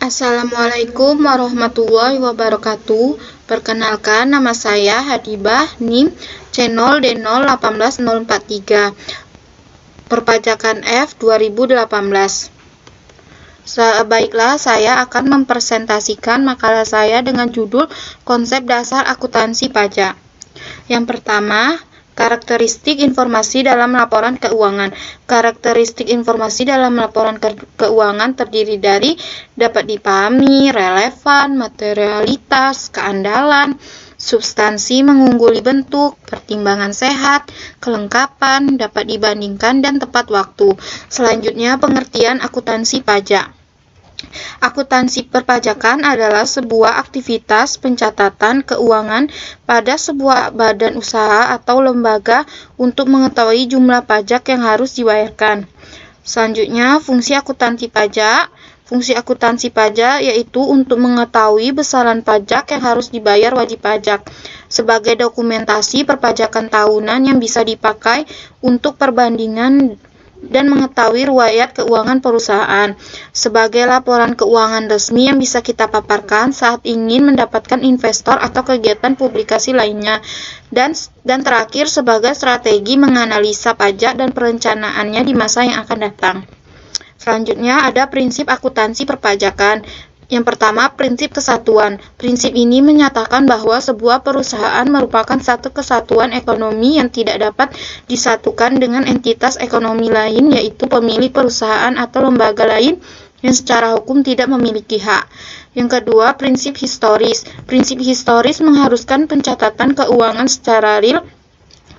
Assalamualaikum warahmatullahi wabarakatuh. Perkenalkan, nama saya Hadibah, NIM channel D018043, Perpajakan F 2018. Baiklah, saya akan mempresentasikan makalah saya dengan judul Konsep Dasar Akuntansi Pajak. Yang pertama, karakteristik informasi dalam laporan keuangan. Karakteristik informasi dalam laporan keuangan terdiri dari dapat dipahami, relevan, materialitas, keandalan, substansi, mengungguli bentuk, pertimbangan sehat, kelengkapan, dapat dibandingkan, dan tepat waktu. Selanjutnya, pengertian akuntansi pajak. Akuntansi perpajakan adalah sebuah aktivitas pencatatan keuangan pada sebuah badan usaha atau lembaga untuk mengetahui jumlah pajak yang harus dibayarkan. Selanjutnya, fungsi akuntansi pajak. Fungsi akuntansi pajak yaitu untuk mengetahui besaran pajak yang harus dibayar wajib pajak sebagai dokumentasi perpajakan tahunan yang bisa dipakai untuk perbandingan dan mengetahui riwayat keuangan perusahaan sebagai laporan keuangan resmi yang bisa kita paparkan saat ingin mendapatkan investor atau kegiatan publikasi lainnya, dan terakhir sebagai strategi menganalisa pajak dan perencanaannya di masa yang akan datang. Selanjutnya ada prinsip akuntansi perpajakan. Yang pertama, prinsip kesatuan. Prinsip ini menyatakan bahwa sebuah perusahaan merupakan satu kesatuan ekonomi yang tidak dapat disatukan dengan entitas ekonomi lain, yaitu pemilik perusahaan atau lembaga lain yang secara hukum tidak memiliki hak. Yang kedua, prinsip historis. Prinsip historis mengharuskan pencatatan keuangan secara real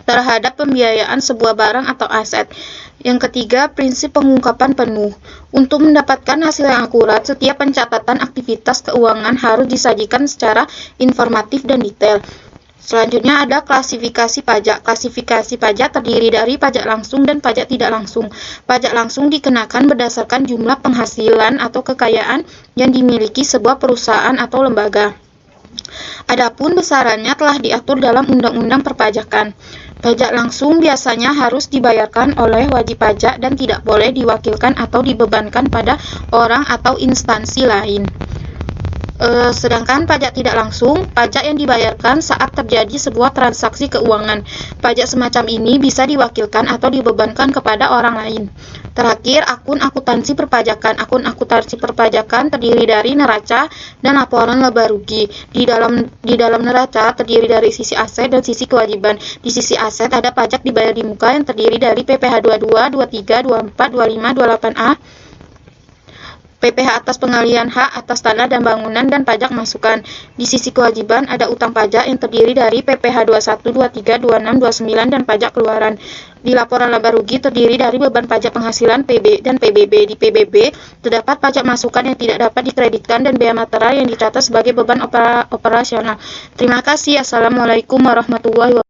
terhadap pembiayaan sebuah barang atau aset. Yang ketiga, prinsip pengungkapan penuh. Untuk mendapatkan hasil yang akurat, setiap pencatatan aktivitas keuangan harus disajikan secara informatif dan detail. Selanjutnya ada klasifikasi pajak. Klasifikasi pajak terdiri dari pajak langsung dan pajak tidak langsung. Pajak langsung dikenakan berdasarkan jumlah penghasilan atau kekayaan yang dimiliki sebuah perusahaan atau lembaga. Adapun besarannya telah diatur dalam Undang-Undang Perpajakan. Pajak langsung biasanya harus dibayarkan oleh wajib pajak dan tidak boleh diwakilkan atau dibebankan pada orang atau instansi lain. Sedangkan pajak tidak langsung, pajak yang dibayarkan saat terjadi sebuah transaksi keuangan. Pajak semacam ini bisa diwakilkan atau dibebankan kepada orang lain. Terakhir, akun akuntansi perpajakan. Akun akuntansi perpajakan terdiri dari neraca dan laporan laba rugi. Di dalam neraca terdiri dari sisi aset dan sisi kewajiban. Di sisi aset ada pajak dibayar di muka yang terdiri dari PPh 22, 23, 24, 25, 28A, PPh atas pengalihan hak atas tanah dan bangunan, dan pajak masukan. Di sisi kewajiban ada utang pajak yang terdiri dari PPh 21, 23, 26, 29, dan pajak keluaran. Di laporan laba rugi terdiri dari beban pajak penghasilan PB dan PBB. Di PBB terdapat pajak masukan yang tidak dapat dikreditkan dan biaya material yang dicatat sebagai beban operasional. Terima kasih. Assalamualaikum warahmatullahi wabarakatuh.